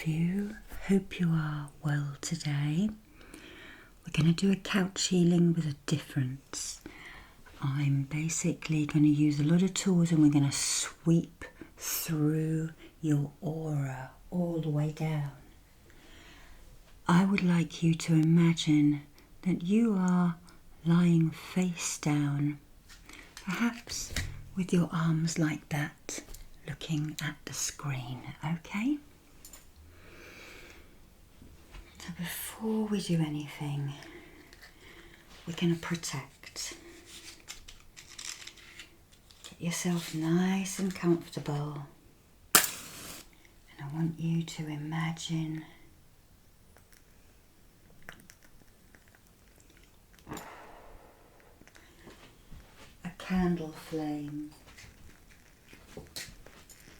of you. Hope you are well today. We're going to do a couch healing with a difference. I'm basically going to use a lot of tools and we're going to sweep through your aura all the way down. I would like you to imagine that you are lying face down, perhaps with your arms like that, looking at the screen, okay? So before we do anything, we're going to protect. Get yourself nice and comfortable. And I want you to imagine a candle flame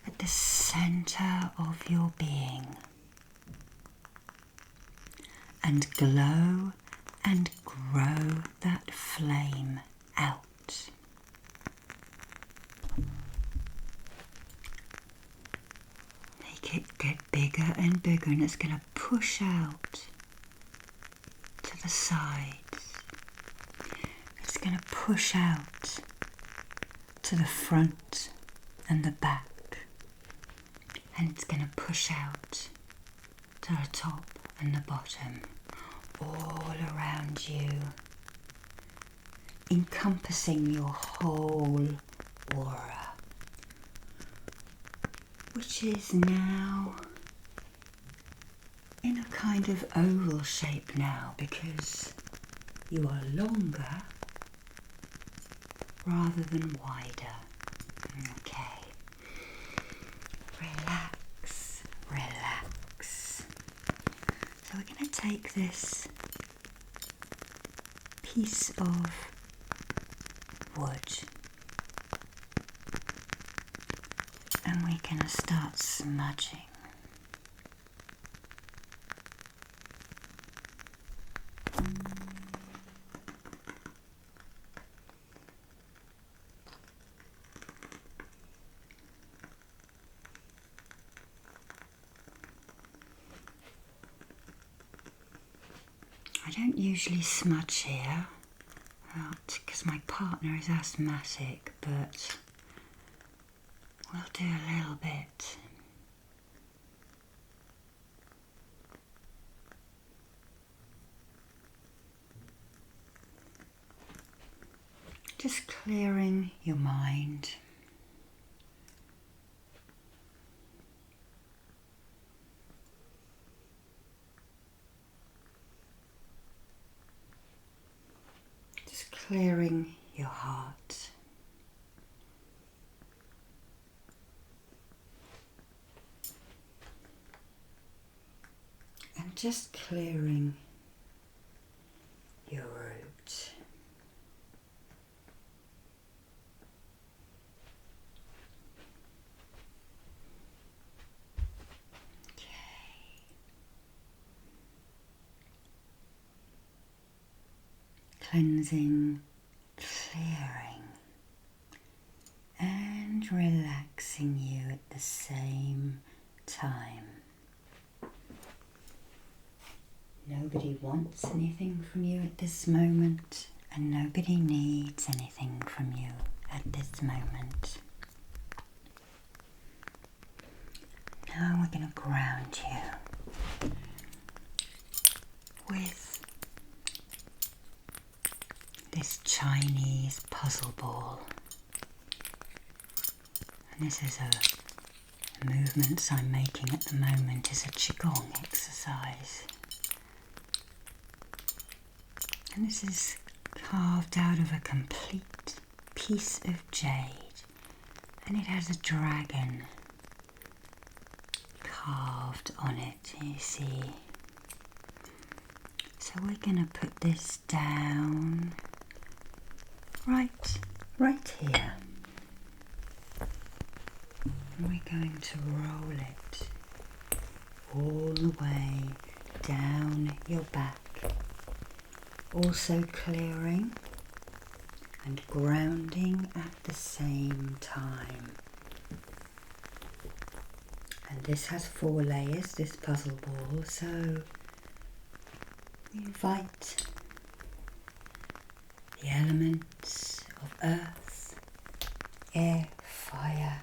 at the center of your being, and glow and grow that flame out. Make it get bigger and bigger, and it's going to push out to the sides. It's going to push out to the front and the back. And it's going to push out to the top and the bottom, all around you, encompassing your whole aura, which is now in a kind of oval shape now because you are longer rather than wider. Okay. Relax, relax. So we're going to take this piece of wood and we're going to start smudging. I don't usually smudge here because my partner is asthmatic, but we'll do a little bit. Just clearing your mind. Clearing your heart. And just clearing your root. Cleansing, clearing, and relaxing you at the same time. Nobody wants anything from you at this moment, and nobody needs anything from you at this moment. Now we're going to ground you with this Chinese puzzle ball, and this is a movements I'm making at the moment is a Qigong exercise, and this is carved out of a complete piece of jade, and it has a dragon carved on it, you see. So we're going to put this down right here. And we're going to roll it all the way down your back, also clearing and grounding at the same time. And this has 4 layers, this puzzle ball, so we invite the elements of earth, air, fire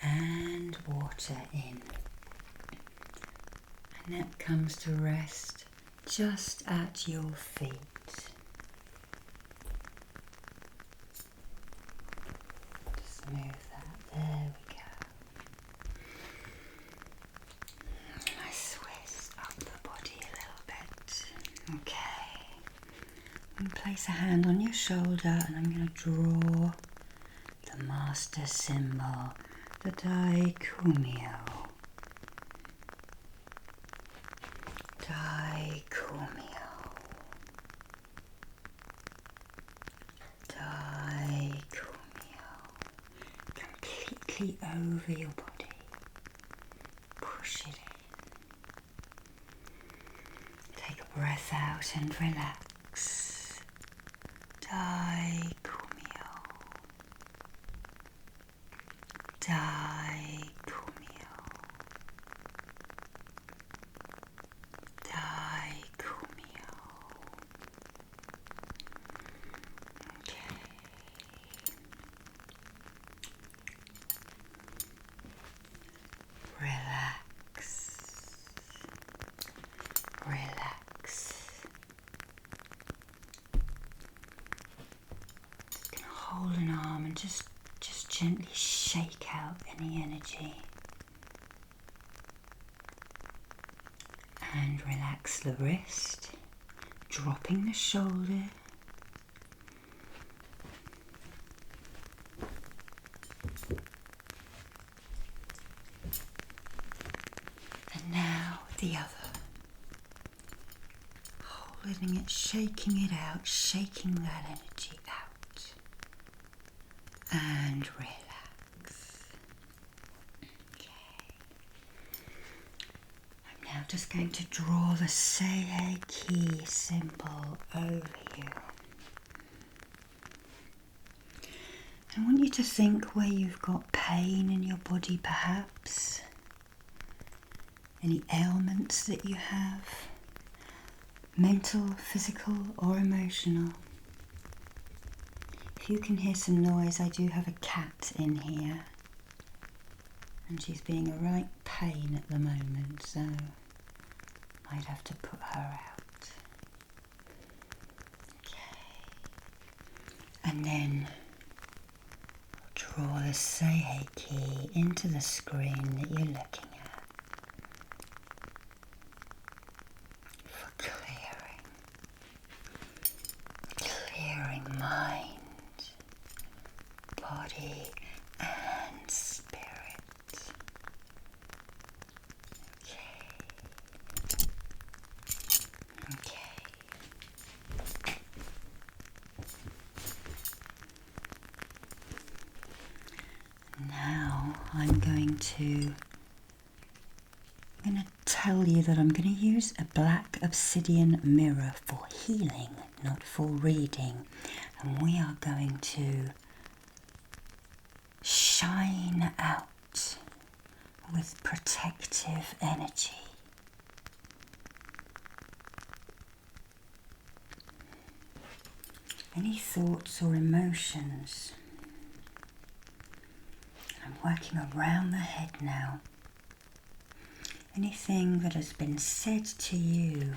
and water in. And that comes to rest just at your feet. Just move that, there we go. Nice twist up the body a little bit. Okay. And place a hand on your shoulder and I'm going to draw the master symbol, the Daikumio. Daikumio. Daikumio. Completely over your body. Push it in. Take a breath out and relax. Daikumio. Daikumio. Daikumio. Okay. Relax. Relax. You can hold an arm and just gently shake out any energy. And relax the wrist, dropping the shoulder. And now the other. Holding it, shaking it out, shaking that energy out. And relax. Okay. I'm now just going to draw the Reiki symbol over you. I want you to think where you've got pain in your body, perhaps. Any ailments that you have, mental, physical or emotional. If you can hear some noise, I do have a cat in here and she's being a right pain at the moment, so I'd have to put her out. Okay. And then draw the Reiki into the screen that you're looking at for clearing mind, body and spirit. Okay. Now I'm going to tell you that I'm going to use a black obsidian mirror for healing, not for reading. And we are going to shine out with protective energy. Any thoughts or emotions. I'm working around the head now. Anything that has been said to you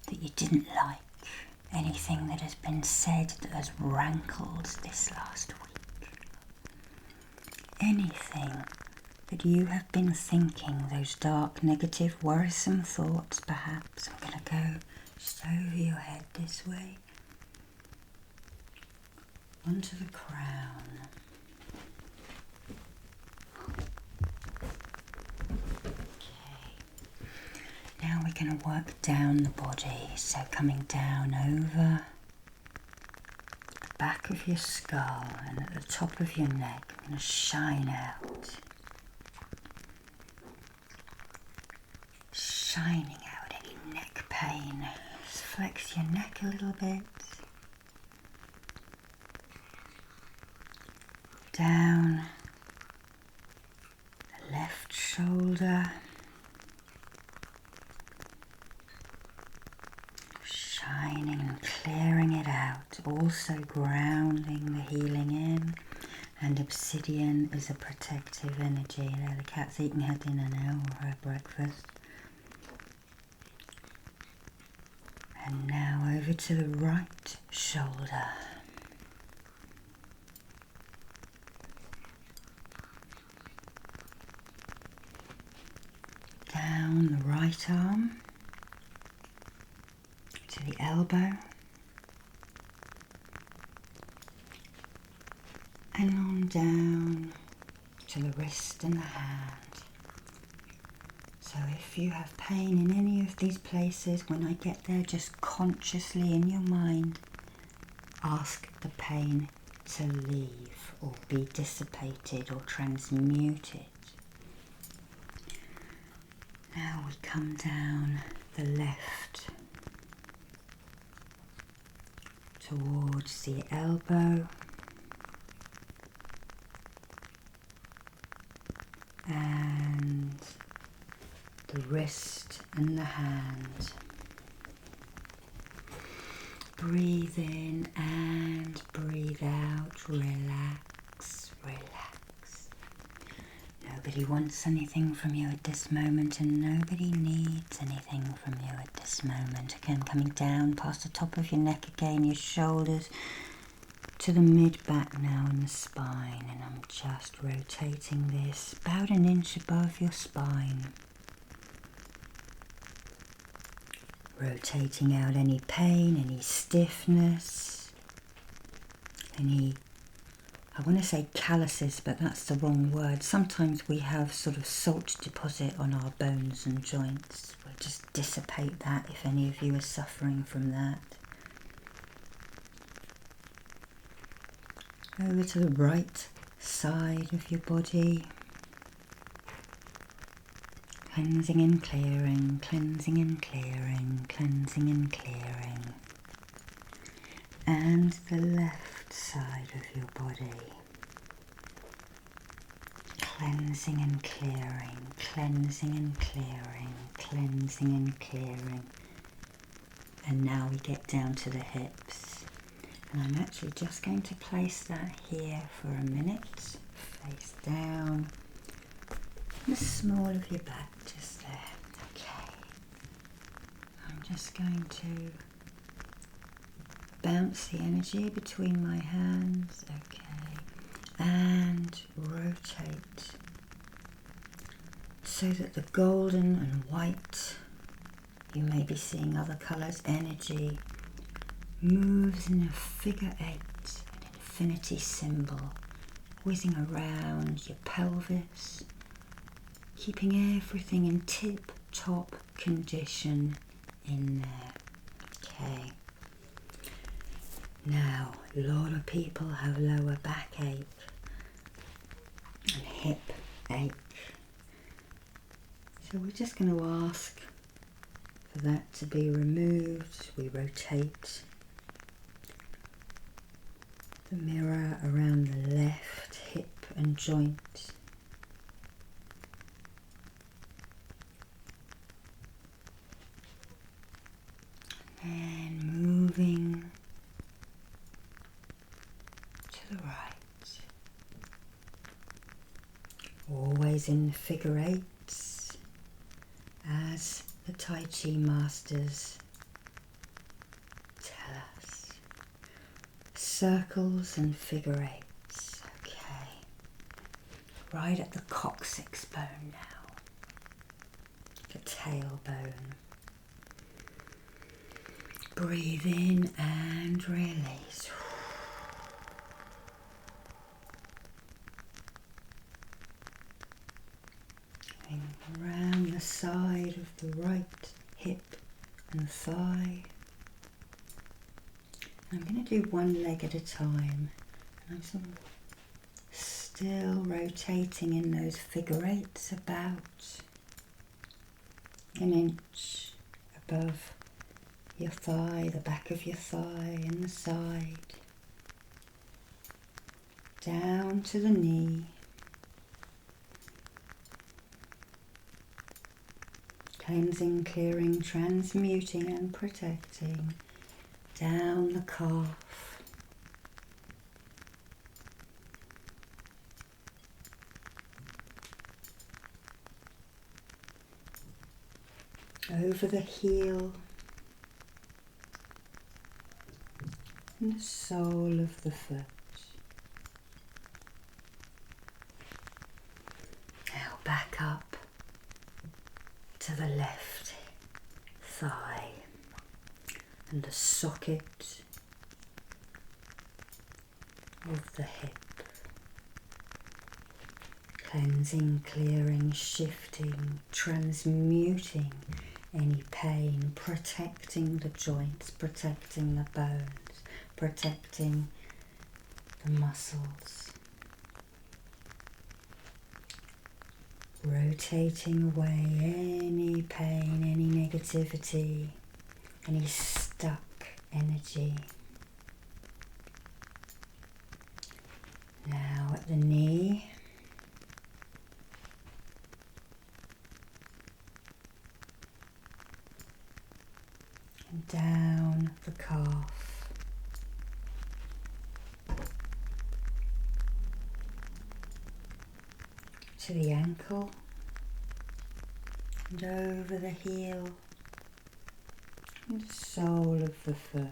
that you didn't like, anything that has been said that has rankled this last week, anything that you have been thinking, those dark, negative, worrisome thoughts perhaps. I'm going to go just over your head this way, onto the crown. Now we're going to work down the body, so coming down over the back of your skull and at the top of your neck. I'm going to shine out, shining out any neck pain. Just flex your neck a little bit, down the left shoulder, shining and clearing it out, also grounding the healing in. And obsidian is a protective energy. There, the cat's eating her dinner now, or her breakfast. And now over to the right shoulder. Down the right arm to the elbow. And on down to the wrist and the hand. So if you have pain in any of these places, when I get there, just consciously in your mind, ask the pain to leave or be dissipated or transmuted. Now we come down the left towards the elbow. And the wrist and the hand. Breathe in and breathe out. Relax, relax. Nobody wants anything from you at this moment, and nobody needs anything from you at this moment. Again, coming down past the top of your neck again, your shoulders to the mid-back now and the spine, and I'm just rotating this about an inch above your spine. Rotating out any pain, any stiffness, any, I want to say calluses, but that's the wrong word. Sometimes we have sort of salt deposit on our bones and joints. We'll just dissipate that if any of you are suffering from that. Over to the right side of your body. Cleansing and clearing, cleansing and clearing, cleansing and clearing. And the left side of your body. Cleansing and clearing, cleansing and clearing, cleansing and clearing. And now we get down to the hips. And I'm actually just going to place that here for a minute, face down, the small of your back, just there. Okay. I'm just going to bounce the energy between my hands, okay, and rotate so that the golden and white, you may be seeing other colours, energy moves in a figure 8, an infinity symbol, whizzing around your pelvis, keeping everything in tip-top condition in there. Okay. Now, a lot of people have lower backache and hip ache. So we're just going to ask for that to be removed. We rotate the mirror around the left hip and joint. And moving to the right. Always in figure 8s, as the Tai Chi masters tell us. Circles and figure 8s, okay. Right at the coccyx bone now, the tailbone. Breathe in and release. Going around the side of the right hip and thigh. I'm going to do one leg at a time. I'm sort of still rotating in those figure 8s about an inch above your thigh, the back of your thigh and the side, down to the knee, Cleansing, clearing, transmuting and protecting down the calf, over the heel, and the sole of the foot. Now back up to the left thigh and the socket of the hip. Cleansing, clearing, shifting, transmuting any pain, protecting the joints, protecting the bones, protecting the muscles. Rotating away any pain, any negativity, any stuck energy. Now at the knee, and down the calf, to the ankle, and over the heel, and the sole of the foot.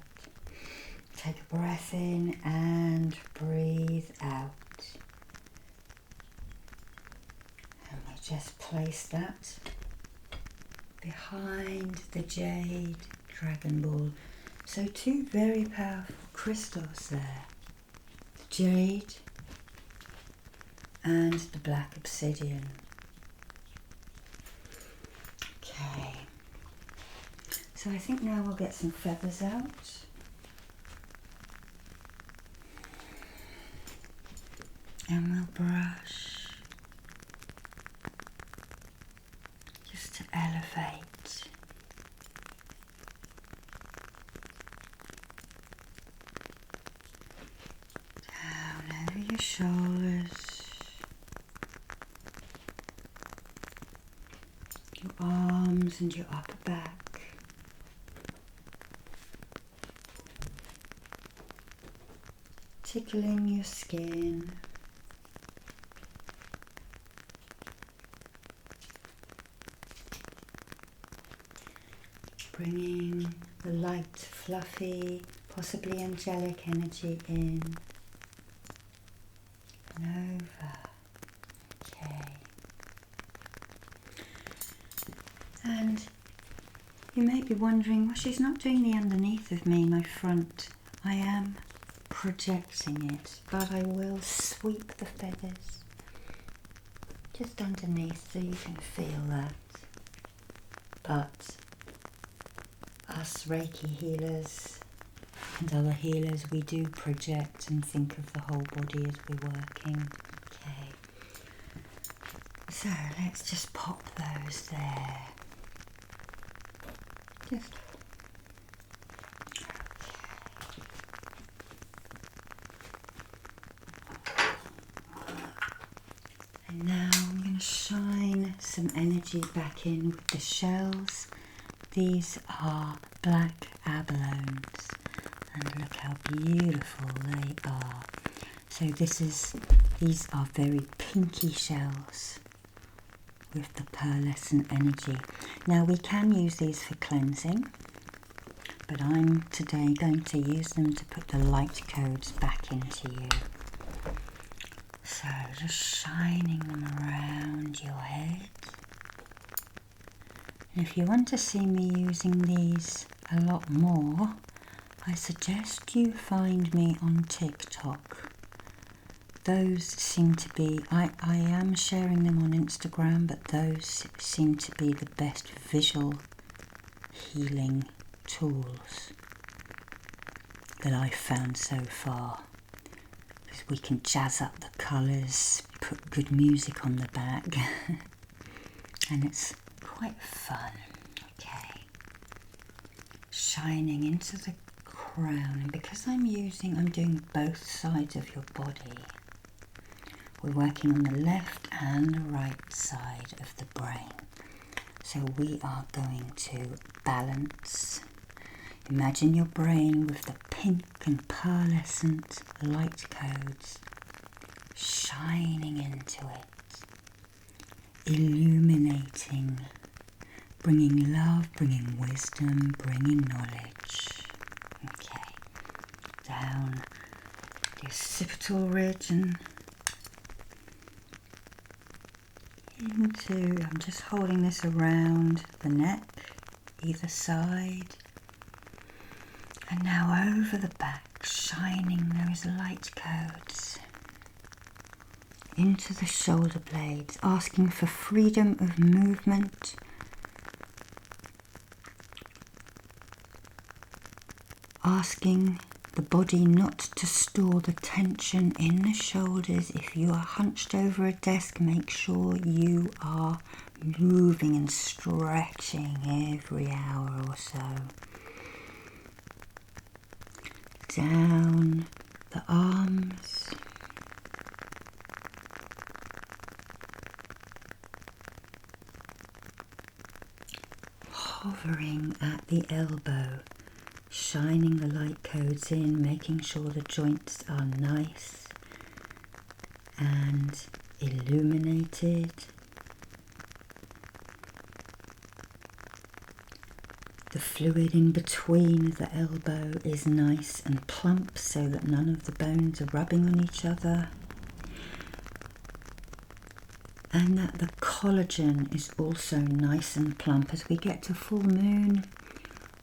Take a breath in and breathe out. And we just place that behind the jade dragon ball. So two very powerful crystals there. The jade and the black obsidian. Okay. So I think now we'll get some feathers out. And we'll brush just to elevate. Down over your shoulders, your arms and your upper back. Tickling your skin. Bringing the light, fluffy, possibly angelic energy in and over. Okay. And you may be wondering, well, she's not doing the underneath of me, my front. I am projecting it, but I will sweep the feathers just underneath so you can feel that. But us Reiki healers and other healers, we do project and think of the whole body as we're working. Okay, so let's just pop those there. Just and now I'm going to shine some energy back in with the shells. These are black abalones, and look how beautiful they are. So these are very pinky shells with the pearlescent energy. Now we can use these for cleansing, but I'm today going to use them to put the light codes back into you. So just shining them around your head. And if you want to see me using these a lot more, I suggest you find me on TikTok. Those seem to be, I am sharing them on Instagram, but those seem to be the best visual healing tools that I've found so far. Because we can jazz up the colours, put good music on the back, and it's quite fun. Okay, shining into the crown, and because I'm doing both sides of your body. We're working on the left and the right side of the brain. So we are going to balance. Imagine your brain with the pink and pearlescent light codes shining into it, illuminating, bringing love, bringing wisdom, bringing knowledge. Okay, down the occipital ridge and into, I'm just holding this around the neck, either side. And now over the back, shining those light codes into the shoulder blades, asking for freedom of movement, asking the body not to store the tension in the shoulders. If you are hunched over a desk, make sure you are moving and stretching every hour or so. Down the arms, hovering at the elbow, shining the light codes in, making sure the joints are nice and illuminated. The fluid in between the elbow is nice and plump so that none of the bones are rubbing on each other. And that the collagen is also nice and plump. As we get to full moon,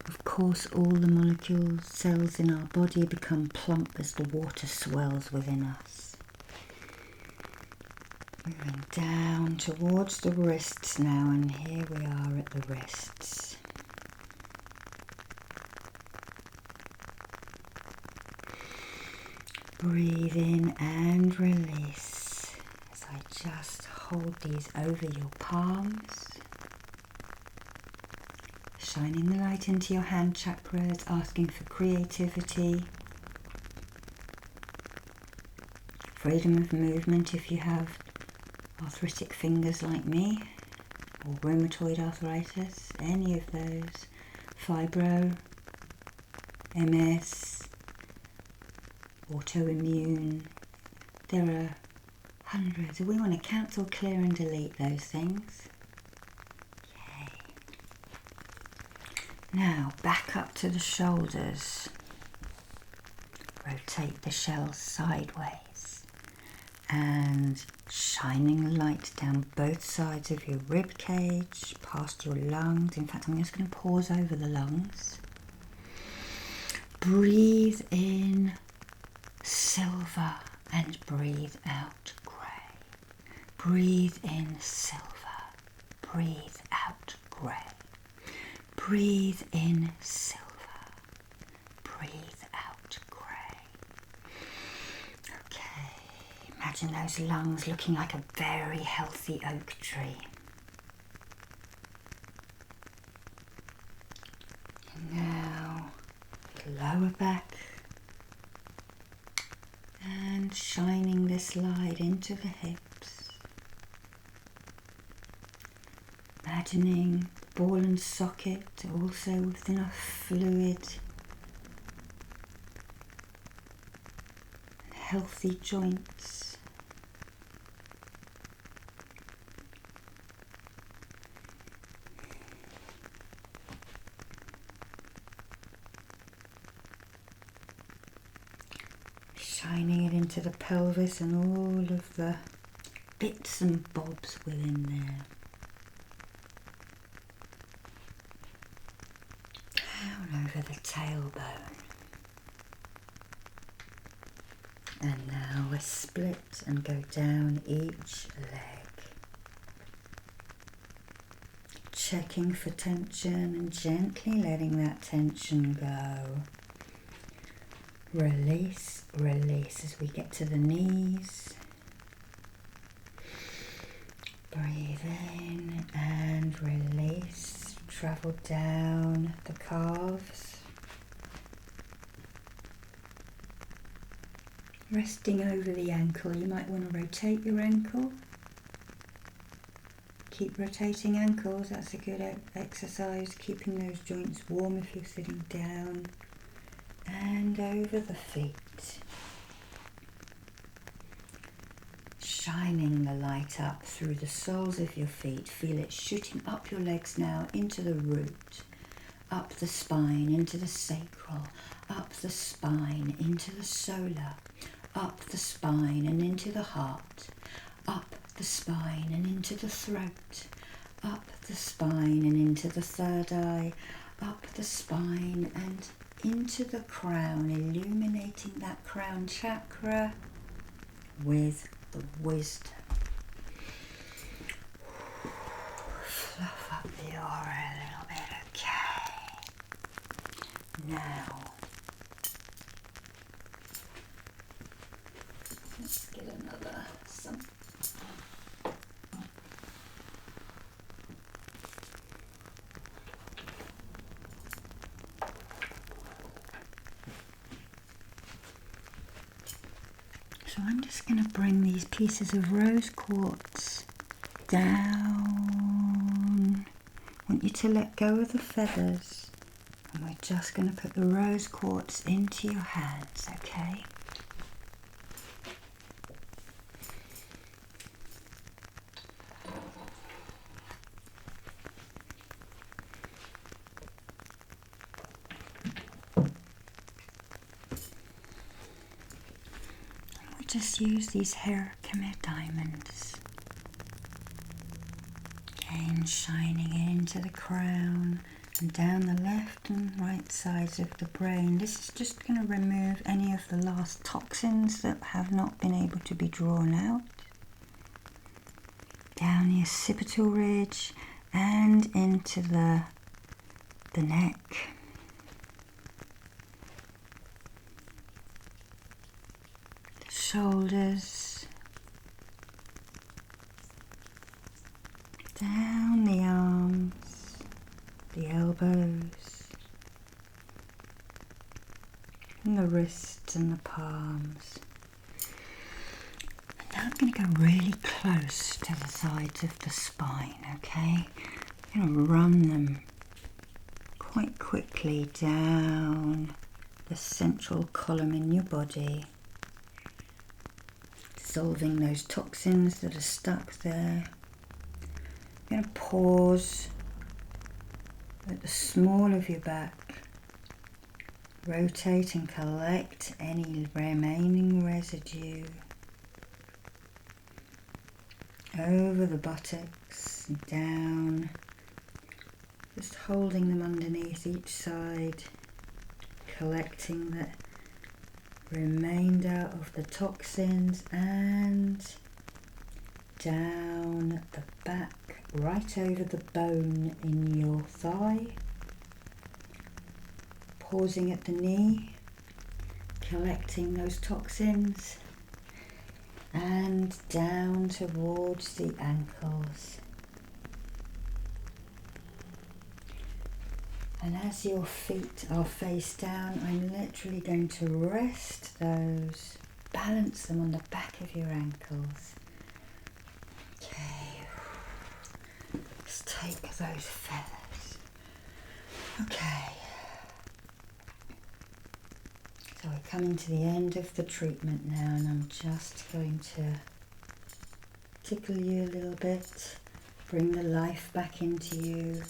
of course, all the molecules, cells in our body become plump as the water swells within us. Moving down towards the wrists now, and here we are at the wrists. Breathe in and release as I just hold these over your palms. Shining the light into your hand chakras, asking for creativity, freedom of movement if you have arthritic fingers like me, or rheumatoid arthritis, any of those, fibro, MS, autoimmune. There are hundreds. We want to cancel, clear and delete those things. Okay. Now back up to the shoulders. Rotate the shell sideways and shining the light down both sides of your rib cage, past your lungs. In fact, I'm just going to pause over the lungs. Breathe in silver and breathe out grey. Breathe in silver, breathe out grey. Breathe in silver, breathe out grey. Okay, imagine those lungs looking like a very healthy oak tree. And now lower back. And shining this light into the hips. Imagining ball and socket also with enough fluid. Healthy joints. Shining it into the pelvis and all of the bits and bobs within there. Down over the tailbone. And now we split and go down each leg. Checking for tension and gently letting that tension go. Release, release as we get to the knees. Breathe in and release. Travel down the calves. Resting over the ankle. You might want to rotate your ankle. Keep rotating ankles, that's a good exercise, keeping those joints warm if you're sitting down. And over the feet. Shining the light up through the soles of your feet. Feel it shooting up your legs now into the root. Up the spine, into the sacral. Up the spine, into the solar. Up the spine and into the heart. Up the spine and into the throat. Up the spine and into the third eye. Up the spine and into the crown, illuminating that crown chakra with the wisdom. Fluff up the aura a little bit, okay? Now, let's get another some. So I'm just going to bring these pieces of rose quartz down. I want you to let go of the feathers. And we're just going to put the rose quartz into your hands, okay? Just use these Reiki diamonds. Again, shining into the crown and down the left and right sides of the brain. This is just going to remove any of the last toxins that have not been able to be drawn out. Down the occipital ridge and into the neck. Shoulders, down the arms, the elbows, and the wrists and the palms. And now I'm going to go really close to the sides of the spine, okay? I'm going to run them quite quickly down the central column in your body. Dissolving those toxins that are stuck there. I'm going to pause at the small of your back. Rotate and collect any remaining residue. Over the buttocks and down. Just holding them underneath each side. Collecting the remainder of the toxins and down the back, right over the bone in your thigh. Pausing at the knee, collecting those toxins and down towards the ankles. And as your feet are face down, I'm literally going to rest those, balance them on the back of your ankles. Okay, let's take those feathers. Okay, so we're coming to the end of the treatment now, and I'm just going to tickle you a little bit, bring the life back into you.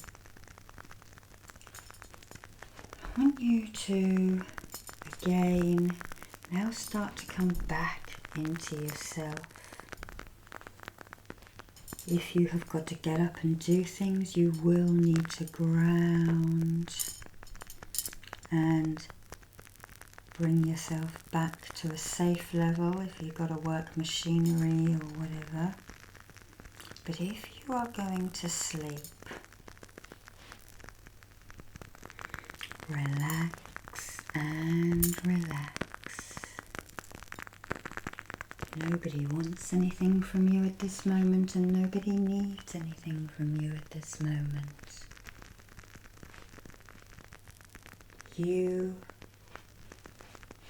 I want you to, again, now start to come back into yourself. If you have got to get up and do things, you will need to ground and bring yourself back to a safe level if you've got to work machinery or whatever. But if you are going to sleep, relax and relax. Nobody wants anything from you at this moment, and nobody needs anything from you at this moment. You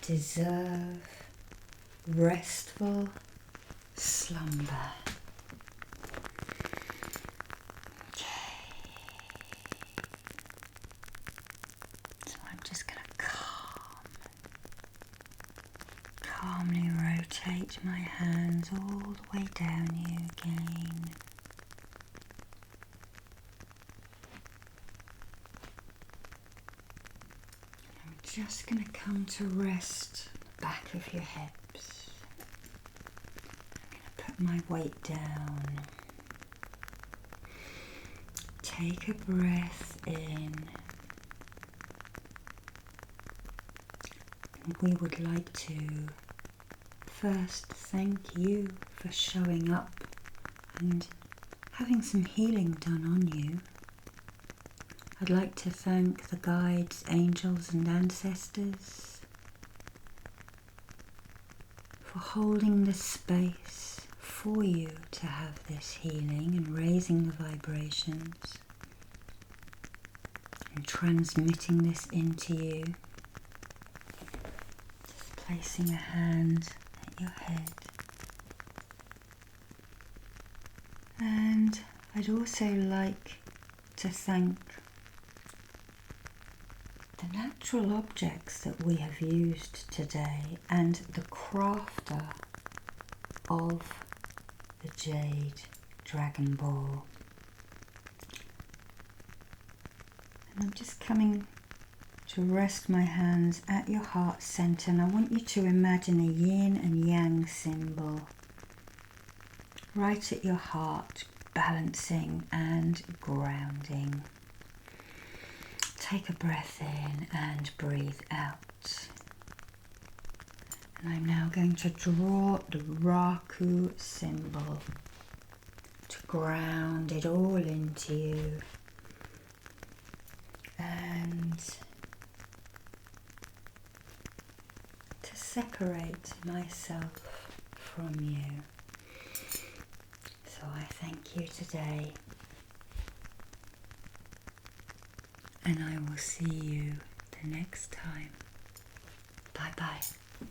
deserve restful slumber. hands all the way down you again. I'm just going to come to rest the back of your hips. I'm going to put my weight down. Take a breath in. And we would like to first thank you for showing up and having some healing done on you. I'd like to thank the guides, angels and ancestors for holding the space for you to have this healing and raising the vibrations and transmitting this into you. Just placing a hand at your head. And I'd also like to thank the natural objects that we have used today and the crafter of the jade dragon ball. And I'm just coming to rest my hands at your heart center, and I want you to imagine a yin and yang symbol right at your heart, balancing and grounding. Take a breath in and breathe out. And I'm now going to draw the Raku symbol to ground it all into you and to separate myself from you. So I thank you today, and I will see you the next time. Bye bye.